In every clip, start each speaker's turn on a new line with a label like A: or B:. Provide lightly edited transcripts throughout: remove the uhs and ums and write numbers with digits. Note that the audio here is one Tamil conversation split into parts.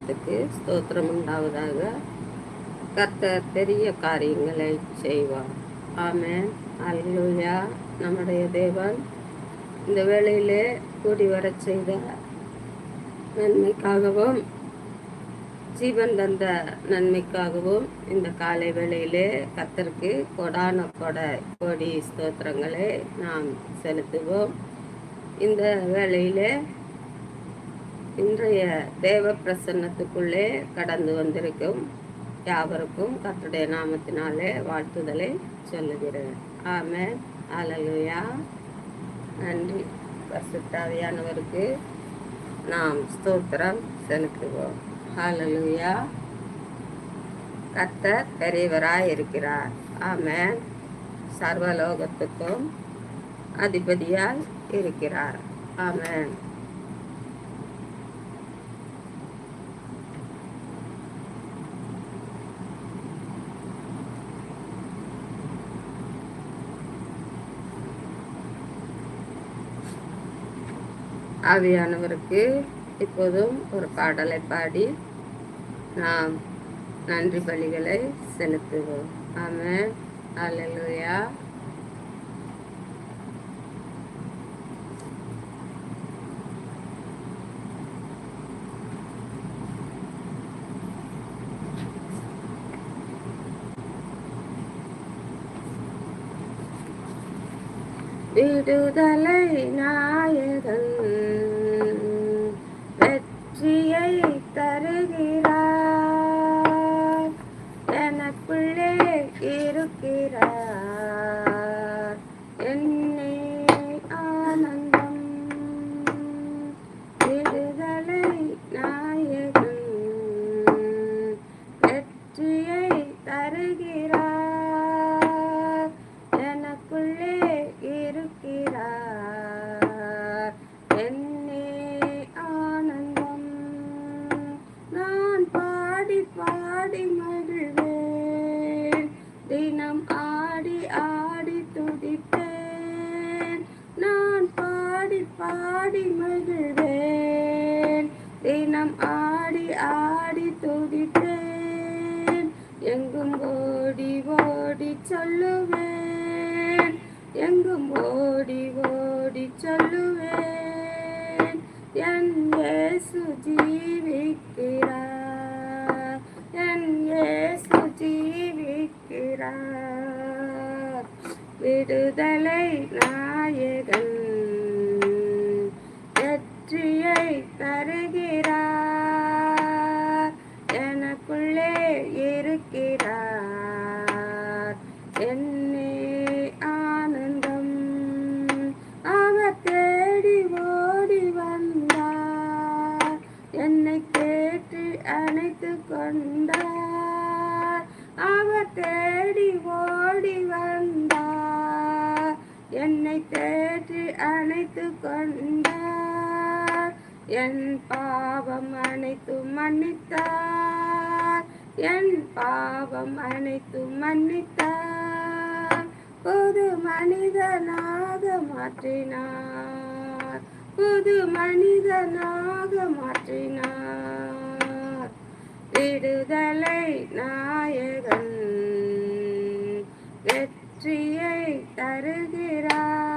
A: ஸ்தோத்திரம் உண்டாவதாக. கர்த்தர் பெரிய காரியங்களை செய்வார். ஆமென். அல்லேலூயா. நம்முடைய தேவன் இந்த வேளையிலே கூடி வரச் செய்த நன்மைக்காகவும் ஜீவன் தந்த நன்மைக்காகவும் இந்த காலை வேளையிலே கர்த்தருக்கு கொடான கோடி ஸ்தோத்திரங்களை நாம் செலுத்துவோம். இந்த வேளையிலே இன்றைய தேவ பிரசன்னத்துக்குள்ளே கடந்து வந்திருக்கும் யாவருக்கும் கர்த்தருடைய நாமத்தினாலே வாழ்த்துதலை சொல்லுகிறேன். ஆமென். அல்லேலூயா. நன்றி. பரிசுத்த ஆவியானவருக்கு நாம் ஸ்தோத்திரம் செலுத்துவோம். அல்லேலூயா. கர்த்தர் பெரியவராய் இருக்கிறார். ஆமென். சர்வலோகத்துக்கும் அதிபதியால் இருக்கிறார். ஆமென். ஆவியானவருக்கு இப்போதும் ஒரு பாடலை பாடி நாம் நன்றி பலிகளை செலுத்துவோம். ஆமென். அல்லேலூயா. விடுதலை நாயகன் வெற்றியை தருகிறார், எனக்குள்ளே இருக்கிறார், என்னே ஆனந்தம். விடுதலை நாயகன் வெற்றியை தருகிறார், எனக்குள்ளே இருக்கிறார், என்னே ஆனந்தம். நான் பாடி பாடி மகிழ்வேன், தினம் ஆடி ஆடி துதிப்பேன். நான் பாடி பாடி மகிழ்வேன், தினம் ஆடி ஆடி துதிப்பேன். எங்கும் ஓடி ஓடி சொல்லுவேன், எங்கும் ஓடி ஓடி சொல்லுவேன், என் இயேசு ஜீவிக்கிறார், என் இயேசு ஜீவிக்கிறார். விடுதலை நாயகன் வெற்றியை தருகிறார், எனக்குள்ளே இருக்கிறார், என்னே ஆனந்தம். அவர் தேடி ஓடி வந்தார், என்னை கேட்டு அணைத்து கொண்டார். அவர் தேடி ஓடி வந்தார், என்னை தேடி அணைத்து கொண்டார். என் பாவம் அனைத்தும் மன்னித்தார், என் பாவம் அனைத்தும் மன்னித்தார். புது மனிதனாக மாற்றினார், புது மனிதனாக மாற்றினார். விடுதலை நாயகன் வெற்றியை தருகிறார்,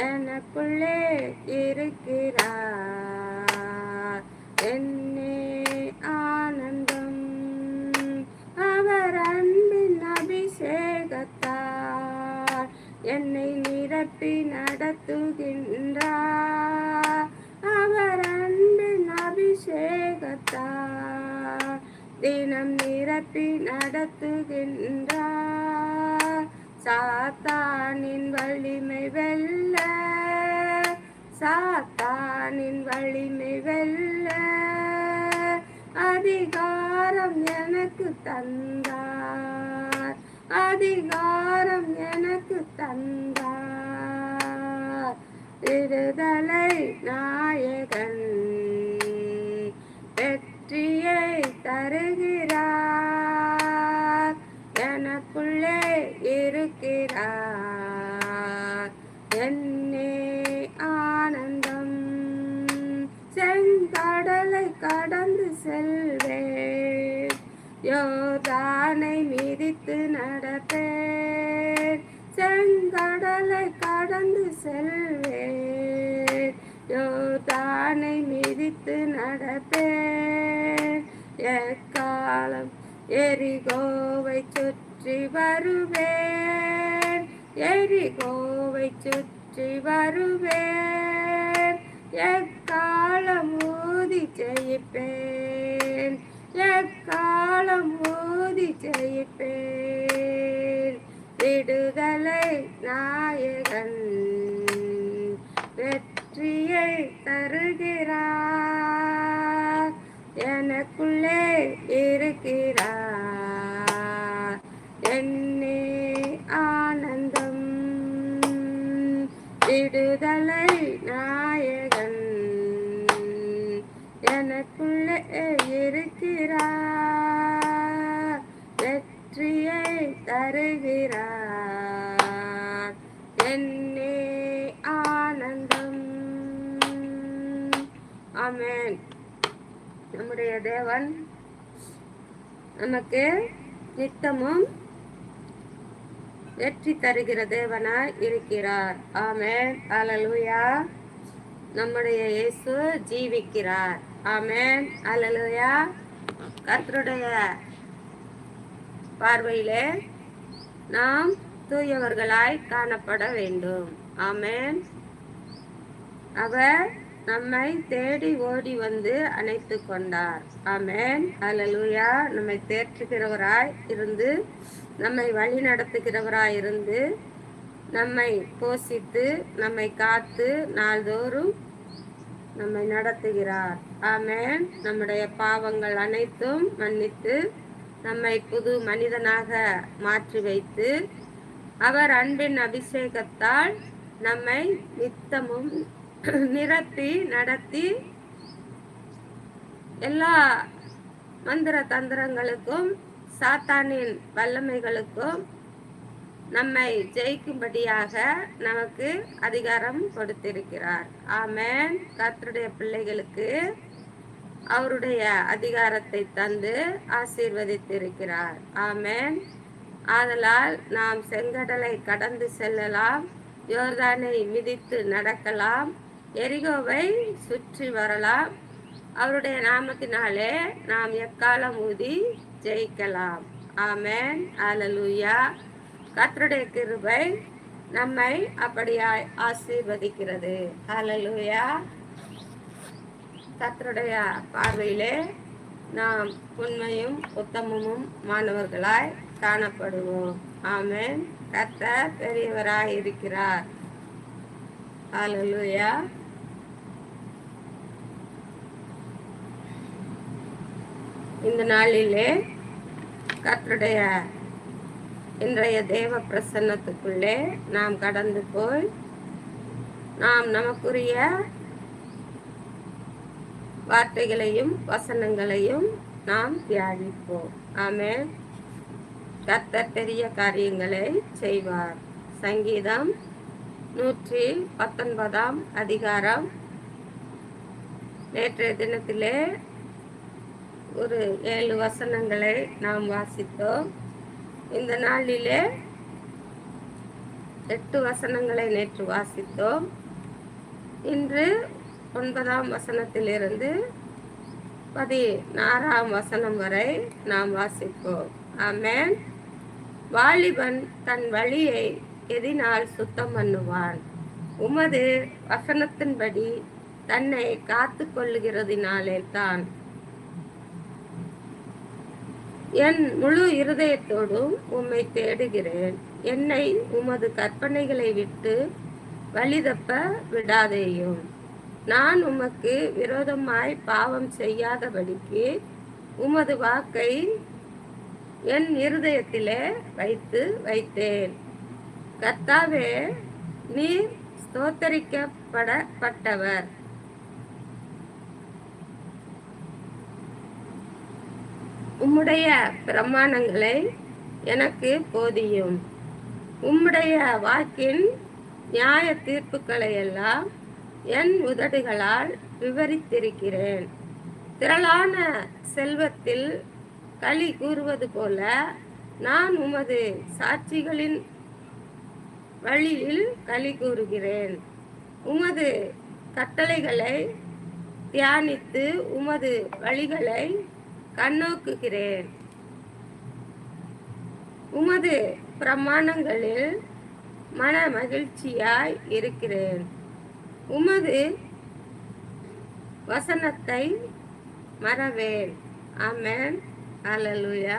A: எனக்குள்ளே இருக்கிறார், என்னே ஆனந்தம். அவர் அன்பின் அபிஷேகத்தார் என்னை நிரப்பி நடத்துகின்றார். அவர் அன்பின் அபிஷேகத்தார் தினம் நிரப்பி நடத்துகின்றார். சாத்தானின் வலிமை வெல்ல, சாத்தானின் வலிமை வெல்ல அதிகாரம் எனக்கு தந்தார், அதிகாரம் எனக்கு தந்தார். விடுதலை நாயகன் வெற்றியை தருகிறார், எனக்குள்ளே இருக்கிறார், என்னே ஆனந்தம். செங்கடலை கடந்து செல்வேன். யோர்தானை மிதித்து நடப்பேன். செங்கடலை கடந்து செல்வேன். யோர்தானை மிதித்து நடப்பேன். எக்காலம் எரிகோவை சுற்றி வருவேன். எரிகோவை சுற்றி வருவேன். எக்காலம் ஊதி ஜெயிப்பேன். எக்காலம் ஊதி ஜெயிப்பேன். விடுதலை நாயகன் வெற்றியை தருகிறார். எனக்குள்ளே இருக்கிறார். என்னே ஆனந்தம். விடுதலை நாயகன் எனக்குள்ளே இருக்கிறார். வெற்றியை தருகிறார். என்னே ஆனந்தம். ஆமென். நம்முடைய தேவன் நமக்கு நித்தமும் வெற்றி தருகிற தேவனாய் இருக்கிறார். ஆமென். அல்லேலூயா. நம்முடைய இயேசு ஜீவிக்கிறார். ஆமென். அல்லேலூயா. கர்த்தருடைய பார்வையிலே நாம் தூயவர்களாய் காணப்பட வேண்டும். ஆமென். அவர் நம்மை தேடி ஓடி வந்து அணைத்து கொண்டார். ஆமென். அல்லேலூயா. நம்மை தேற்றுகிறவராய் இருந்து, நம்மை வழி நடத்துகிறவராய் இருந்து, நம்மை போஷித்து, நம்மை காத்து, நாள்தோறும் நம்மை நடத்துகிறார். ஆமென். நம்முடைய பாவங்கள் அனைத்தும் மன்னித்து, நம்மை புது மனிதனாக மாற்றி வைத்து, அவர் அன்பின் அபிஷேகத்தால் நம்மை நித்தமும் நிரப்பி நடத்தி, எல்லா மந்திர தந்திரங்களுக்கும் சாத்தானின் வல்லமைகளுக்கும் நம்மை ஜெயிக்கும்படியாக நமக்கு அதிகாரம் கொடுத்திருக்கிறார். ஆமென். கர்த்தருடைய பிள்ளைகளுக்கு அவருடைய அதிகாரத்தை தந்து ஆசீர்வதித்திருக்கிறார். ஆமென். ஆதலால் நாம் செங்கடலை கடந்து செல்லலாம். யோர்தானை மிதித்து நடக்கலாம். எரிகோவை சுற்றி வரலாம். அவருடைய நாமத்தினாலே நாம் எக்காலம் ஊதி ஜெயிக்கலாம். ஆமென். அல்லேலூயா. கர்த்தருடைய கிருபை நம்மை அப்படியாய் ஆசீர்வதிக்கிறது. அல்லேலூயா. கர்த்தருடைய பார்வையிலே நாம் உண்மையும் உத்தமமும் மாணவர்களாய் காணப்படுவோம். ஆமென். கர்த்தர் பெரியவராய் இருக்கிறார். அல்லேலூயா. இந்த நாளிலே கர்த்தருடைய இன்றைய தேவ பிரசன்னத்துக்குள்ளே நாம் கடந்து போய் நாம் நமக்குரிய வார்த்தைகளையும் வசனங்களையும் நாம் தியானிப்போம். ஆமென். கர்த்தர் பெரிய காரியங்களை செய்வார். சங்கீதம் 119 அதிகாரம். நேற்றைய தினத்திலே ஒரு 7 வசனங்களை நாம் வாசித்தோம். இந்த நாளிலே 8 வசனங்களை நேற்று வாசித்தோம். இன்று 9ஆம் வசனத்திலிருந்து 16ஆம் வசனம் வரை நாம் வாசிப்போம். ஆமென். வாலிபன் தன் வழியை எதினால் சுத்தம் பண்ணுவான். உமது வசனத்தின்படி தன்னை காத்து கொள்ளுகிறதினாலே தான். என் முழு இருதயத்தோடும் உம்மை தேடுகிறேன். என்னை உமது கற்பனைகளை விட்டு வழிதப்ப விடாதேயும். நான் உமக்கு விரோதமாய் பாவம் செய்யாதபடிக்கு உமது வாக்கை என் இருதயத்திலே வைத்தேன். கர்த்தாவே, நீர் ஸ்தோத்தரிக்கப்படப்பட்டவர். உம்முடைய பிரமாணங்களை எனக்கு போதியும். உம்முடைய வாக்கின் நியாய தீர்ப்புகளை எல்லாம் என் உதடுகளால் விவரித்திருக்கிறேன். திரளான செல்வத்தில் களி கூறுவது போல நான் உமது சாட்சிகளின் வழியில் களி கூறுகிறேன். உமது கட்டளைகளை தியானித்து உமது வழிகளை கண்ணோக்குகிறேன். உமது பிரமாணங்களில் மன மகிழ்ச்சியாய் இருக்கிறேன். உமது வசனத்தை மறவேன். ஆமென். அல்லேலூயா.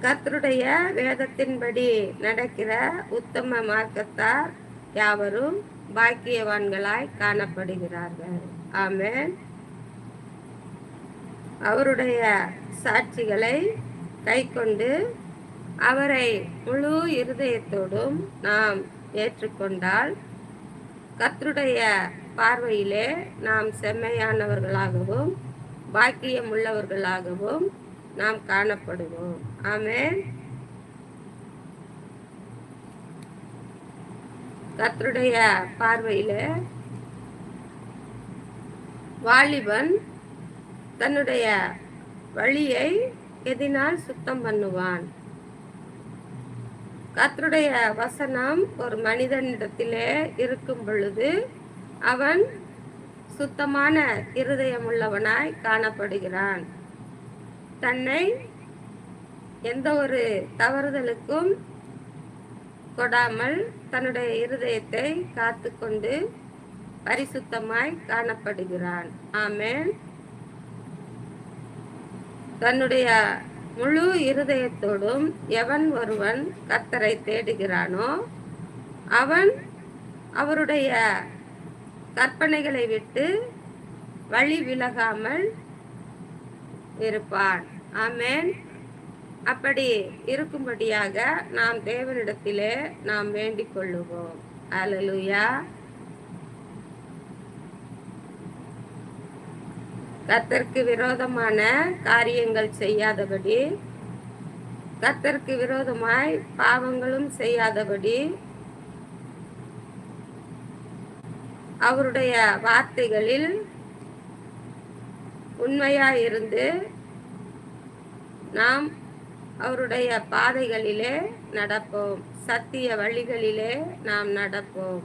A: கர்த்தருடைய வேதத்தின்படி நடக்கிற உத்தம மார்க்கத்தார் யாவரும் பாக்கியவான்களாய் காணப்படுகிறார்கள். ஆமென். அவருடைய சாட்சிகளை கைக்கொண்டு அவரை முழு இருதயத்தோடும் நாம் ஏற்றுக்கொண்டால் கர்த்தருடைய பார்வையிலே நாம் செம்மையானவர்களாகவும் பாக்கியம் உள்ளவர்களாகவும் நாம் காணப்படுவோம். ஆமென். கர்த்தருடைய பார்வையிலே வாலிபன் தன்னுடைய வழியை எதினால் சுத்தம் பண்ணுவான். கர்த்தருடைய வசனம் ஒரு மனிதனிடத்திலே இருக்கும் பொழுது அவன் சுத்தமான இருதயமுள்ளவனாய் காணப்படுகிறான். தன்னை எந்த ஒரு தவறுதலுக்கும் கொடாமல் தன்னுடைய இருதயத்தை காத்து கொண்டு பரிசுத்தமாய் காணப்படுகிறான். ஆமென். தன்னுடைய முழு இருதயத்தோடும் எவன் ஒருவன் கர்த்தரை தேடுகிறானோ அவன் அவருடைய கற்பனைகளை விட்டு வழி விலகாமல் இருப்பான். ஆமென். அப்படி இருக்கும்படியாக நாம் தேவனிடத்திலே நாம் வேண்டிக் கொள்ளுவோம். அல்லேலூயா. கர்த்தருக்கு விரோதமான காரியங்கள் செய்யாதபடி, கர்த்தருக்கு விரோதமாய் பாவங்களும் செய்யாதபடி, அவருடைய வார்த்தைகளில் உண்மையாயிருந்து நாம் அவருடைய பாதைகளிலே நடப்போம். சத்திய வழிகளிலே நாம் நடப்போம்.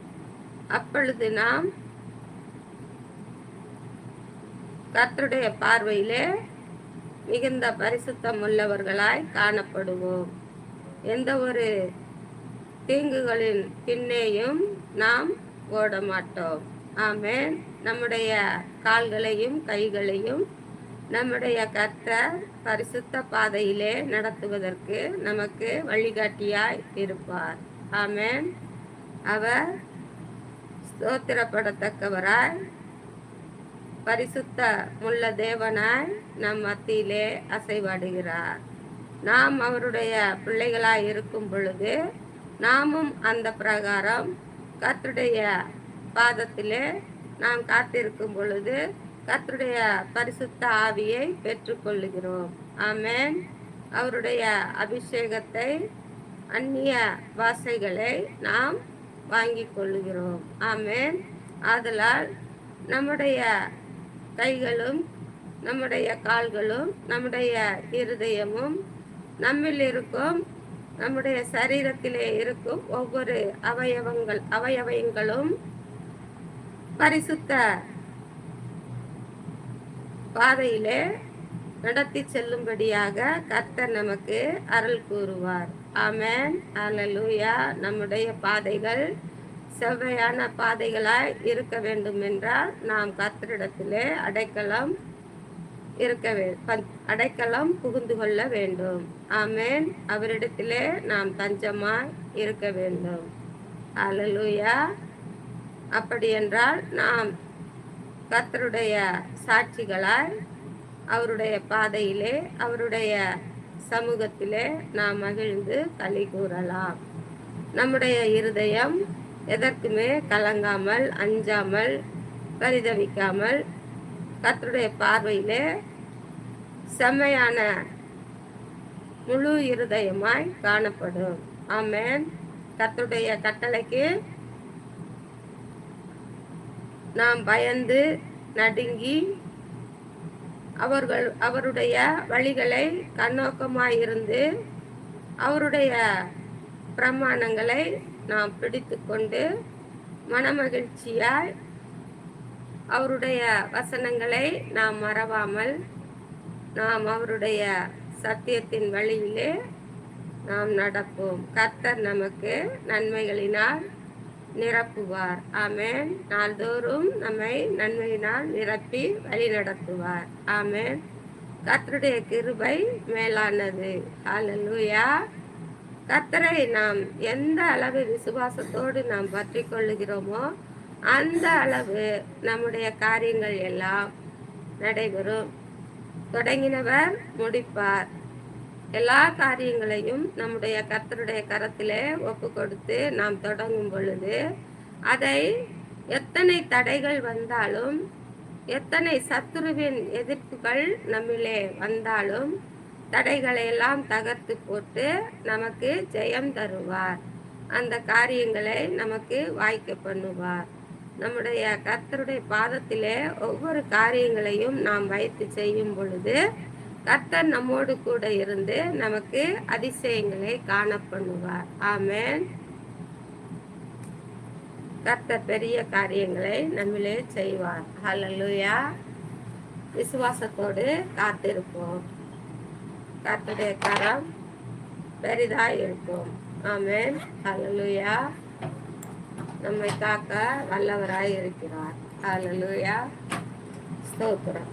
A: அப்பொழுது நாம் கர்த்தருடைய பார்வையிலே மிகுந்த பரிசுத்தம் உள்ளவர்களாய் காணப்படுவோம். எந்த ஒரு தீங்குகளின் பின்னேயும் நாம் ஓட மாட்டோம். ஆமென். நம்முடைய கால்களையும் கைகளையும் நம்முடைய கர்த்தர் பரிசுத்த பாதையிலே நடத்துவதற்கு நமக்கு வழிகாட்டியாய் இருப்பார். ஆமென். அவர் ஸ்தோத்திரப்படத்தக்கவராய் பரிசுத்த முள்ள தேவனாய் நம் மத்தியிலே அசைவாடுகிறார். நாம் அவருடைய பிள்ளைகளாய் இருக்கும் பொழுது நாமும் அந்த பிரகாரம் கர்த்தருடைய பாதத்திலே நாம் காத்திருக்கும் பொழுது கர்த்தருடைய பரிசுத்த ஆவியை பெற்றுக்கொள்ளுகிறோம். ஆமென். அவருடைய அபிஷேகத்தை, அந்நிய வாசைகளை நாம் வாங்கிக் கொள்ளுகிறோம். ஆமென். ஆதலால் நம்முடைய கைகளும் நம்முடைய கால்களும் நம்முடைய இருதயமும் நம்மில் இருக்கும் நம்முடைய சரீரத்திலே இருக்கும் ஒவ்வொரு அவயவங்களும் பரிசுத்த பாதையிலே நடத்தி செல்லும்படியாக கர்த்தர் நமக்கு அருள் கூறுவார். ஆமென். அல்லேலூயா. நம்முடைய பாதைகள் செவ்வையான பாதைகளாய் இருக்க வேண்டும் என்றால் நாம் கர்த்தரிடத்திலே அடைக்கலம் புகுந்து கொள்ள வேண்டும். ஆமென். அவரிடத்திலே நாம் தஞ்சமாய் இருக்க வேண்டும். அல்லேலூயா. அப்படி என்றால் நாம் கர்த்தருடைய சாட்சிகளாய் அவருடைய பாதையிலே அவருடைய சமூகத்திலே நாம் மகிழ்ந்து களி கூறலாம். நம்முடைய இருதயம் எதற்குமே கலங்காமல், அஞ்சாமல், பரிதவிக்காமல் கர்த்தருடைய பார்வையிலே செம்மையான முழு இருதயமாய் காணப்படும். ஆமென். கர்த்தருடைய கட்டளைக்கு நாம் பயந்து நடுங்கி அவருடைய வழிகளை கண்ணோக்கமாயிருந்து அவருடைய பிரமாணங்களை நாம் பிடித்து கொண்டு மனமகிழ்ச்சியாய் அவருடைய வசனங்களை நாம் மறவாமல் நாம் அவருடைய சத்தியத்தின் வழியிலே நாம் நடப்போம். கர்த்தர் நமக்கு நன்மைகளினால் நிரப்புவார். ஆமென். நாள்தோறும் நம்மை நன்மையினால் நிரப்பி வழி நடத்துவார். ஆமென். கர்த்தருடைய கிருபை மேலானது. ஹல்லேலூயா. கர்த்தரை நாம் எந்த அளவு விசுவாசத்தோடு நாம் பற்றி கொள்ளுகிறோமோ அந்த அளவு நம்முடைய காரியங்கள் எல்லாம் நடைபெறும். தொடங்கினவர் முடிப்பார். எல்லா காரியங்களையும் நம்முடைய கர்த்தருடைய கரத்திலே ஒப்பு கொடுத்து நாம் தொடங்கும் பொழுது அதை எத்தனை தடைகள் வந்தாலும் எத்தனை சத்துருவின் எதிர்ப்புகள் நம்மிலே வந்தாலும் தடைகளை எல்லாம் தகர்த்து போட்டு நமக்கு ஜெயம் தருவார். அந்த காரியங்களை நமக்கு வாய்க்க பண்ணுவார். நம்முடைய கர்த்தருடைய பாதத்திலே ஒவ்வொரு காரியங்களையும் நாம் வைத்து செய்யும் பொழுது கர்த்தர் நம்மோடு கூட இருந்து நமக்கு அதிசயங்களை காண பண்ணுவார். ஆமென். கர்த்தர் பெரிய காரியங்களை நம்மிலே செய்வார். ஹல்லேலூயா. விசுவாசத்தோடு காத்திருப்போம். கர்த்தருடைய கரம் பெரிதாய் இருக்கும். ஆமென். ஹல்லேலூயா. நம்மை காக்க வல்லவராய் இருக்கிறார். ஹல்லேலூயா. ஸ்தோத்திரம்.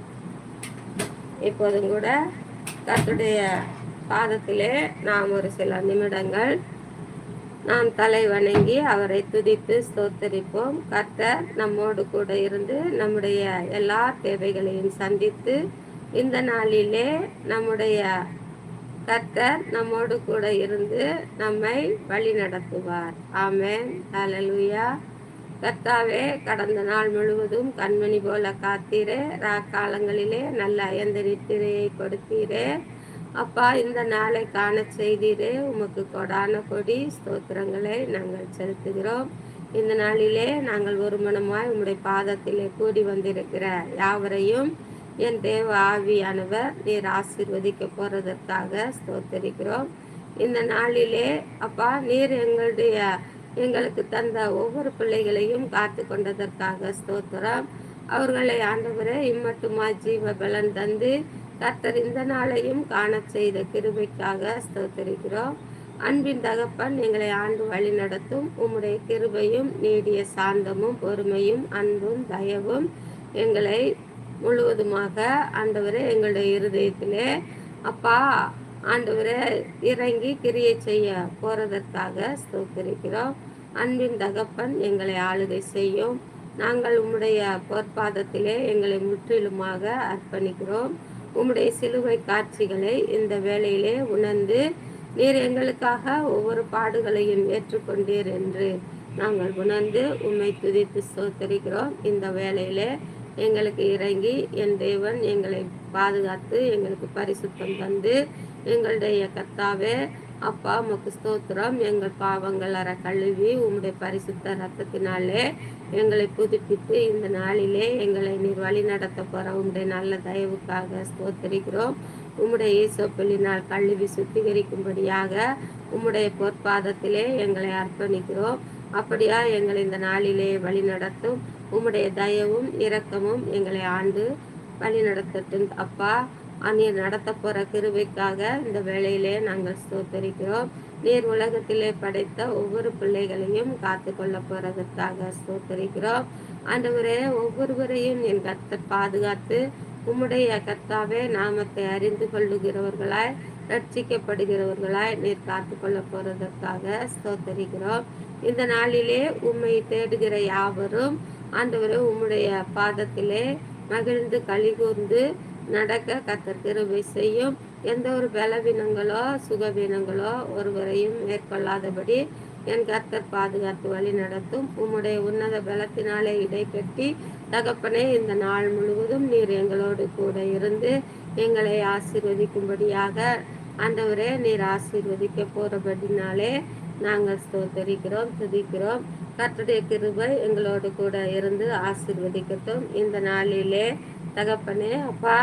A: இப்போதும் கூட கர்த்தருடைய பாதத்திலே நாம் ஒரு சில நிமிடங்கள் நாம் தலை வணங்கி அவரை துதித்து ஸ்தோத்தரிப்போம். கர்த்தர் நம்மோடு கூட இருந்து நம்முடைய எல்லா தேவைகளையும் சந்தித்து இந்த நாளிலே நம்முடைய கர்த்தர் நம்மோடு கூட இருந்து நம்மை வழி நடத்துவார். ஆமென். ஹல்லேலூயா. கர்த்தாவே, கடந்த நாள் முழுவதும் கண்மணி போல காத்தீரே. காலங்களிலே நல்ல அயர்ந்த நித்திரையை கொடுத்தீரே. அப்பா, இந்த நாளை காண செய்தீரே. உமக்கு கொடான கொடி ஸ்தோத்திரங்களை நாங்கள் செலுத்துகிறோம். இந்த நாளிலே நாங்கள் ஒரு மனமாய் உம்முடைய பாதத்திலே கூடி வந்திருக்கிற யாவரையும் என் தேவ ஆவியானவர் நீர் ஆசீர்வதிக்க போறதற்காக ஸ்தோத்தரிக்கிறோம். இந்த நாளிலே அப்பா, நீர் எங்களுக்கு தந்த ஒவ்வொரு பிள்ளைகளையும் காத்து கொண்டதற்காக ஸ்தோத்திரம். அவர்களை ஆண்டவரே இம்மட்டுமா ஜீவ பலன் தந்து கர்த்தர் இந்த நாளையும் காண செய்த கிருபைக்காக ஸ்தோத்தரிக்கிறோம். அன்பின் தகப்பன், எங்களை ஆண்டு வழி நடத்தும் உம்முடைய கிருபையும் நீடிய சாந்தமும் பொறுமையும் அன்பும் தயவும் எங்களை முழுவதுமாக ஆண்டவரே எங்களுடைய இருதயத்திலே அப்பா ஆண்டவரே இறங்கி கிரியை செய்ய போறதற்காக ஸ்தோத்திரிக்கிறோம். அன்பின் தகப்பன், எங்களை ஆளுகை செய்யும். நாங்கள் உம்முடைய பொற்பாதத்திலே எங்களை முற்றிலுமாக அர்ப்பணிக்கிறோம். உம்முடைய சிலுவை காட்சிகளை இந்த வேளையிலே உணர்ந்து நீர் எங்களுக்காக ஒவ்வொரு பாடுகளையும் ஏற்றுக்கொண்டீர் என்று நாங்கள் உணர்ந்து உம்மை துதித்து ஸ்தோத்தரிக்கிறோம். இந்த வேளையிலே எங்களுக்கு இறங்கி என் தேவன் எங்களை பாதுகாத்து எங்களுக்கு பரிசுத்தம் தந்து எங்களுடைய கர்த்தாவே அப்பா உமக்கு ஸ்தோத்திரம். எங்கள் பாவங்கள் அற கழுவி உம்முடைய பரிசுத்த ரத்தத்தினாலே எங்களை புதுப்பித்து இந்த நாளிலே எங்களை நீர் வழி நடத்த போற உம்முடைய நல்ல தயவுக்காக ஸ்தோத்தரிக்கிறோம். உம்முடைய ஈசோப்பினால் கழுவி சுத்திகரிக்கும்படியாக உம்முடைய பொற்பாதத்திலே எங்களை அர்ப்பணிக்கிறோம். அப்படியா எங்களை இந்த நாளிலே வழி நடத்தும். உம்முடைய தயவும் இரக்கமும் எங்களை ஆண்டு வழி நடத்தட்டும். அப்பா, நீர் நடத்த போற கிருபைக்காக இந்த வேளையிலே நாங்கள் ஸ்தோத்தரிக்கிறோம். நீர் உலகத்திலே படைத்த ஒவ்வொரு பிள்ளைகளையும் காத்து கொள்ள போறதற்காக ஸ்தோத்தரிக்கிறோம். ஆண்டவரே, ஒவ்வொருவரையும் என் கர்த்தர் பாதுகாத்து உம்முடைய கர்த்தாவே நாமத்தை அறிந்து கொள்ளுகிறவர்களாய் ரட்சிக்கப்படுகிறவர்களாய் நீர் காத்து கொள்ள போறதற்காக ஸ்தோத்தரிக்கிறோம். இந்த நாளிலே உம்மை தேடுகிற யாவரும் ஆண்டவரே உம்முடைய பாதத்திலே மகிழ்ந்து களிகூர்ந்து நடக்க கர்த்தர் கிருபை செய்யும். எந்த ஒரு பலவீனங்களோ சுகவீனங்களோ ஒருவரையும் மேற்கொள்ளாதபடி என் கர்த்தர் பாதுகாத்து வழி நடத்தும். உம்முடைய உன்னத பலத்தினாலே இடைக்கட்டி தகப்பனே இந்த நாள் முழுவதும் நீர் எங்களோடு கூட இருந்து எங்களை ஆசீர்வதிக்கும்படியாக ஆண்டவரே நீர் ஆசீர்வதிக்க போறபடினாலே நாங்கள் ஸ்தோத்தரிக்கிறோம், துதிக்கிறோம். கர்த்தருடைய கிருபை எங்களோடு கூட இருந்து ஆசீர்வதிக்கட்டும். இந்த நாளிலே தகப்பனே அப்பா,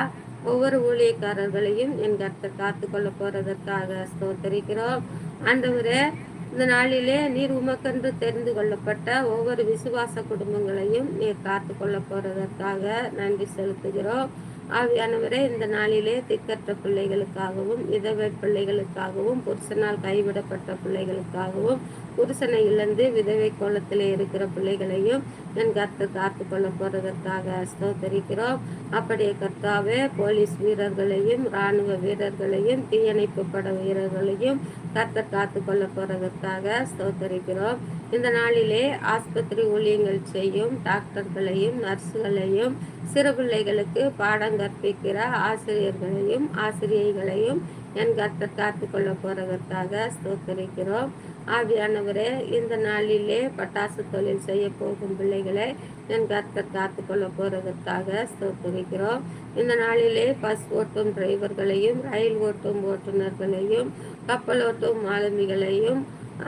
A: ஒவ்வொரு ஊழியக்காரர்களையும் என் கர்த்தர் காத்து கொள்ள போறதற்காக ஸ்தோத்தரிக்கிறோம். ஆண்டவரே, இந்த நாளிலே நீர் உமக்கென்று தெரிந்து கொள்ளப்பட்ட ஒவ்வொரு விசுவாச குடும்பங்களையும் நீர் காத்து கொள்ள போறதற்காக நன்றி செலுத்துகிறோம். ஆவியானவரே, இந்த நாளிலே திக்கற்ற பிள்ளைகளுக்காகவும் விதவை பிள்ளைகளுக்காகவும் புருஷனால் கைவிடப்பட்ட பிள்ளைகளுக்காகவும் புருஷனை இழந்து விதவை கோலத்திலே இருக்கிற பிள்ளைகளையும் என் கர்த்தர் காத்து கொள்ள போறதற்காக ஸ்தோத்தரிக்கிறோம். அப்படியே கர்த்தாவே, போலீஸ் வீரர்களையும் இராணுவ வீரர்களையும் தீயணைப்பு பட வீரர்களையும் கர்த்தர் காத்து கொள்ள போறதற்காக ஸ்தோத்தரிக்கிறோம். இந்த நாளிலே ஆஸ்பத்திரி ஊழியங்கள் செய்யும் டாக்டர்களையும் நர்ஸுகளையும் சிறு பிள்ளைகளுக்கு பாடம் கற்பிக்கிற ஆசிரியர்களையும் ஆசிரியைகளையும் என் கர்த்தர் காத்து கொள்ள போறதற்காக ஸ்தோத்தரிக்கிறோம். ஆவியானவரே, இந்த நாளிலே பட்டாசு தொழில் செய்ய போகும் பிள்ளைகளை என் கர்த்தர் காத்து கொள்ள போறதற்காக ஸ்தோத்தரிக்கிறோம். இந்த நாளிலே பஸ் ஓட்டும் டிரைவர்களையும் ரயில் ஓட்டும் ஓட்டுநர்களையும் கப்பல் ஓட்டும் மாலுமிகளையும்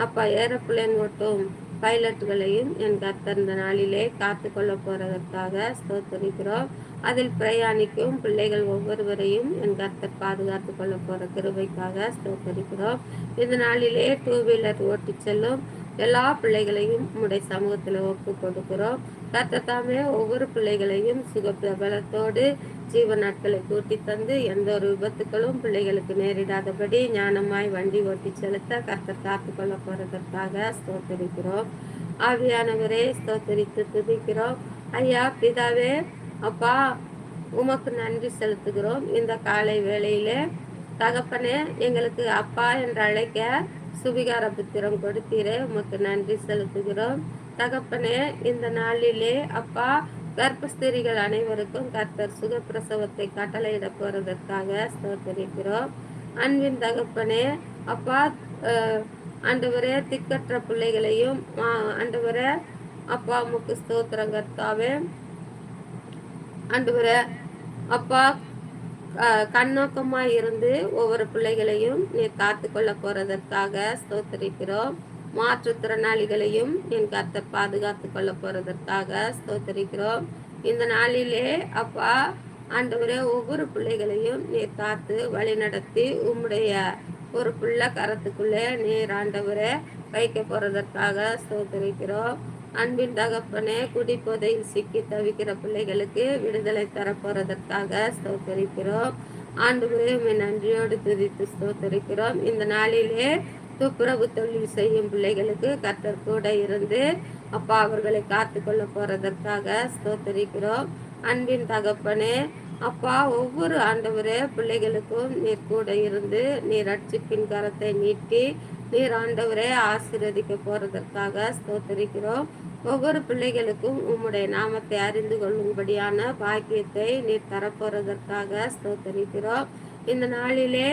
A: அப்பா ஏரோப்ளேன் ஓட்டும் பைலட்டுகளையும் என் கர்த்தர் இந்த நாளிலே காத்து கொள்ள போறதற்காக ஸ்தோத்தரிக்கிறோம். அதில் பிரயாணிக்கும் பிள்ளைகள் ஒவ்வொருவரையும் என் கர்த்தர் பாதுகாத்து கொள்ள போற கிருபைக்காக ஸ்தோத்தரிக்கிறோம். இந்த நாளிலே 2 வீலர் ஓட்டி செல்லும் எல்லா பிள்ளைகளையும் உம்முடைய சமூகத்தில் ஒப்பு கொடுக்கிறோம். கர்த்தர் தாமே ஒவ்வொரு பிள்ளைகளையும் சுகபலத்தோடு ஜீவ நாட்களை கூட்டி தந்து எந்த ஒரு விபத்துக்களும் பிள்ளைகளுக்கு நேரிடாதபடி ஞானமாய் வண்டி ஓட்டி செலுத்த கர்த்தர் காத்து கொள்ள போறதற்காக ஸ்தோத்தரிக்கிறோம். ஆவியானவரே, ஸ்தோத்தரித்து துதிக்கிறோம். ஐயா பிதாவே, அப்பா, உமக்கு நன்றி செலுத்துகிறோம். இந்த காலை வேளையிலே தகப்பனே, எங்களுக்கு அப்பா என்று அழைக்க சுவிகார புத்திரம் கொடுத்தீரே, உமக்கு நன்றி செலுத்துகிறோம். தகப்பனே, இந்த நாளிலே அப்பா, கர்ப்பஸ்திரிகள் அனைவருக்கும் கர்த்தர் சுகப்பிரசவத்தை கட்டளையிட போறதற்காக ஸ்தோத்தரிக்கிறோம். அன்பின் தகப்பனே அப்பா, ஆண்டவரே, திக்கற்ற பிள்ளைகளையும் ஆண்டவரே அப்பா உமக்கு ஸ்தோத்திரம் கர்த்தாவே. ஆண்டவரே அப்பா, கண்ணோக்கமாய் இருந்து ஒவ்வொரு பிள்ளைகளையும் நீர் காத்து கொள்ள போறதற்காக ஸ்தோத்தரிக்கிறோம். மாற்றுத்திறனாளிகளையும் என் கர்த்தர் பாதுகாத்து கொள்ள போறதற்காக ஸ்தோத்தரிக்கிறோம். இந்த நாளிலே அப்பா ஆண்டவரே, ஒவ்வொரு பிள்ளைகளையும் நீர் காத்து வழி நடத்தி உம்முடைய ஒரு பிள்ளை கரத்துக்குள்ளே நீர் ஆண்டவரே வைக்க போறதற்காக ஸ்தோத்தரிக்கிறோம். அன்பின் தகப்பனே, குடிப்போதையில் சிக்கி தவிக்கிற பிள்ளைகளுக்கு விடுதலை தரப்போறதற்காக ஸ்தோத்தரிக்கிறோம். ஆண்டவரே, நன்றியோடு துதித்து ஸ்தோத்தரிக்கிறோம். இந்த நாளிலே துப்புரவு தொழில் செய்யும் பிள்ளைகளுக்கு கர்த்தர் கூட இருந்து அப்பா அவர்களை காத்து கொள்ள போறதற்காக ஸ்தோத்தரிக்கிறோம். அன்பின் தகப்பனே அப்பா, ஒவ்வொரு ஆண்டவரே பிள்ளைகளுக்கும் நீர் கூட இருந்து நீர் ரட்சிப்பின் கரத்தை நீட்டி நீர் ஆண்டவரே ஆசீர்வதிக்க போறதற்காக ஸ்தோத்தரிக்கிறோம். ஒவ்வொரு பிள்ளைகளுக்கும் உம்முடைய நாமத்தை அறிந்து கொள்ளும்படியான பாக்கியத்தை நீர் தரப்போறதற்காக ஸ்தோத்தரிக்கிறோம். இந்த நாளிலே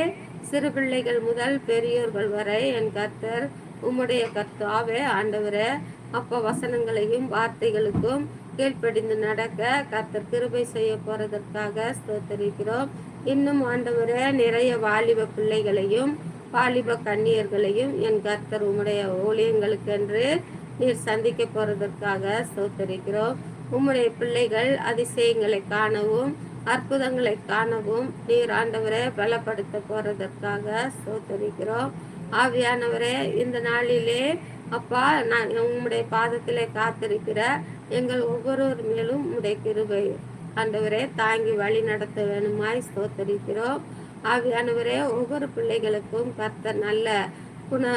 A: சிறு பிள்ளைகள் முதல் பெரியோர்கள் வரை என் கர்த்தர் உம்முடைய கர்த்தாவே ஆண்டவரே அப்பா வசனங்களையும் வார்த்தைகளுக்கும் கீழ்ப்படிந்து நடக்க கர்த்தர் கிருபை செய்ய போறதற்காக ஸ்தோத்தரிக்கிறோம். இன்னும் ஆண்டவரே நிறைய வாலிப பிள்ளைகளையும் வாலிப கன்னியர்களையும் என் கர்த்தர் உம்முடைய ஊழியங்களுக்கென்று நீர் சந்திக்க போறதற்காக ஸ்தோத்தரிக்கிறோம். உம்முடைய பிள்ளைகள் அதிசயங்களை காணவும் அற்புதங்களை காணவும் நீர் ஆண்டவரே பலப்படுத்த போறதற்காக ஸ்தோத்தரிக்கிறோம். ஆவியானவரே, இந்த நாளிலே அப்பா நான் உம்முடைய பாதத்திலே காத்திருக்கிற எங்கள் ஒவ்வொருவர் மேலும் உம்முடைய கிருபை ஆண்டவரே தாங்கி வழி நடத்த வேணுமாய் ஸ்தோத்தரிக்கிறோம். ஆவியானவரே, ஒவ்வொரு பிள்ளைகளுக்கும் கர்த்தர் நல்ல குண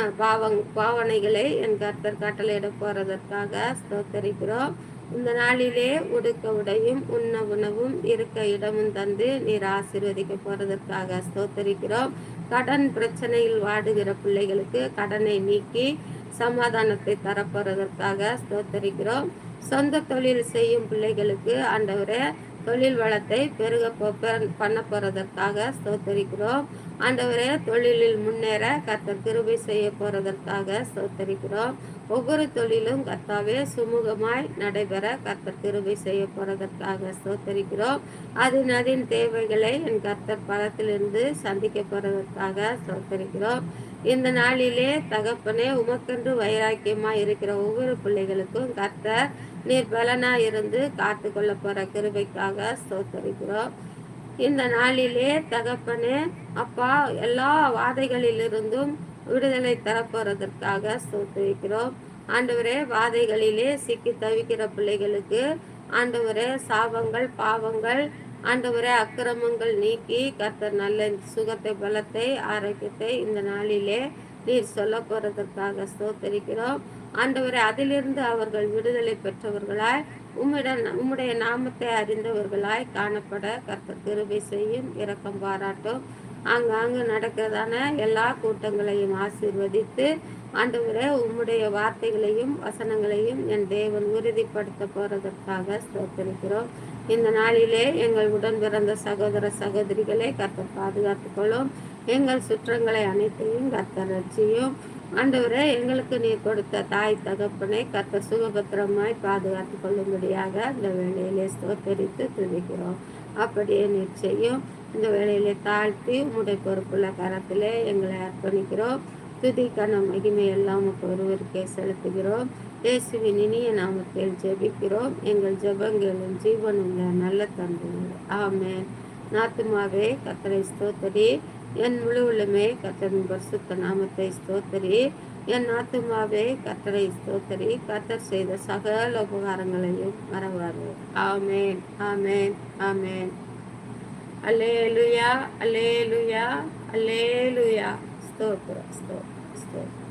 A: பாவனைகளை என் கர்த்தர் கட்டளையிட போறதற்காக ஸ்தோத்தரிக்கிறோம். இந்த நாளிலே உடுக்க உடையும் உண்ண உணவும் இருக்க இடமும் தந்து நீர் ஆசீர்வதிக்க போறதற்காக ஸ்தோத்தரிக்கிறோம். கடன் பிரச்சனையில் வாடுகிற பிள்ளைகளுக்கு கடனை நீக்கி சமாதானத்தை தரப்போறதற்காக ஸ்தோத்தரிக்கிறோம். சொந்த தொழில் செய்யும் பிள்ளைகளுக்கு ஆண்டவரே தொழில் வளத்தை பெருக பண்ண போறதற்காக ஸ்தோத்தரிக்கிறோம். ஆண்டவரே, தொழிலில் முன்னேற கர்த்தர் கிருபை செய்ய போறதற்காக ஸ்தோத்தரிக்கிறோம். ஒவ்வொரு தொழிலும் கர்த்தாவே சுமூகமாய் நடைபெற கர்த்தர் கிருபை செய்ய போறதற்காக ஸ்தோத்தரிக்கிறோம். அதின் தேவைகளை என் கர்த்தர் பலத்திலிருந்து சந்திக்க போறதற்காக ஸ்தோத்தரிக்கிறோம். இந்த நாளிலே தகப்பனே, உமக்கென்று வைராக்கியமாய் இருக்கிற ஒவ்வொரு பிள்ளைகளுக்கும் கர்த்தர் நீர் பலனாய் இருந்து காத்து கொள்ள போற கிருபைக்காக ஸ்தோத்தரிக்கிறோம். இந்த நாளிலே தகப்பனே, அப்பா, எல்லா வாதைகளிலிருந்தும் விடுதலை தரப்போறதற்காக ஸ்தோத்திரிக்கிறோம். ஆண்டவரே, வாதைகளிலே சிக்கி தவிக்கிற பிள்ளைகளுக்கு ஆண்டவரே சாபங்கள், பாவங்கள், ஆண்டவரே அக்கிரமங்கள் நீக்கி கர்த்தர் நல்ல சுகத்தை, பலத்தை, ஆரோக்கியத்தை இந்த நாளிலே நீர் சொல்ல போறதற்காக ஸ்தோத்தரிக்கிறோம். ஆண்டவரே, அதிலிருந்து அவர்கள் விடுதலை பெற்றவர்களாய் உம்முடைய நாமத்தை அறிந்தவர்களாய் காணப்பட கர்த்தர் கிருபை செய்யும், இரக்கம் பாராட்டும். ஆங்காங்கு நடக்கிறதான எல்லா கூட்டங்களையும் ஆசீர்வதித்து ஆண்டவரே, உம்முடைய வார்த்தைகளையும் வசனங்களையும் என் தேவன் உறுதிப்படுத்த போறதற்காக ஸ்தோத்திரிக்கிறோம். இந்த நாளிலே எங்கள் உடன் பிறந்த சகோதர சகோதரிகளை கர்த்தர் பாதுகாத்துக் கொள்ளும். எங்கள் சுற்றங்களை அனைத்தையும் கர்த்தர் ரட்சியும். ஆண்டவரே, எங்களுக்கு நீர் கொடுத்த தாய் தகப்பனை கர்த்தர் சுகபத்திரமாய் பாதுகாத்து கொள்ளும்படியாக இந்த வேலையிலே ஸ்தோத்தரித்து துதிக்கிறோம். அப்படியே நீர் செய்யும். இந்த வேலையிலே தாழ்த்தி உம்முடைய பொறுப்புள்ள கரத்திலே எங்களை அர்ப்பணிக்கிறோம். துதிக்கான மகிமை எல்லாம் ஒருவருக்கே செலுத்துகிறோம். இயேசுவின் இனிய நாமத்தில் ஜெபிக்கிறோம். எங்கள் ஜெபங்களும் ஜீவனுள்ள நல்ல தந்தையே, ஆமென். நாத்துமாவே கர்த்தரை ஸ்தோத்தரி, என் முழு உள்ளமே கர்த்தரின் பரிசுத்த நாமத்தை ஸ்தோத்தரி. என் ஆத்துமாவே கர்த்தரை ஸ்தோத்தரி, கர்த்தர் செய்த சகல உபகாரங்களையும் மறவாது. ஆமென், ஆமென், ஆமென். அல்லேலூயா, அல்லேலூயா, அல்லேலூயா. ஸ்தோத்திரம், ஸ்தோத்திரம், ஸ்தோத்திரம்.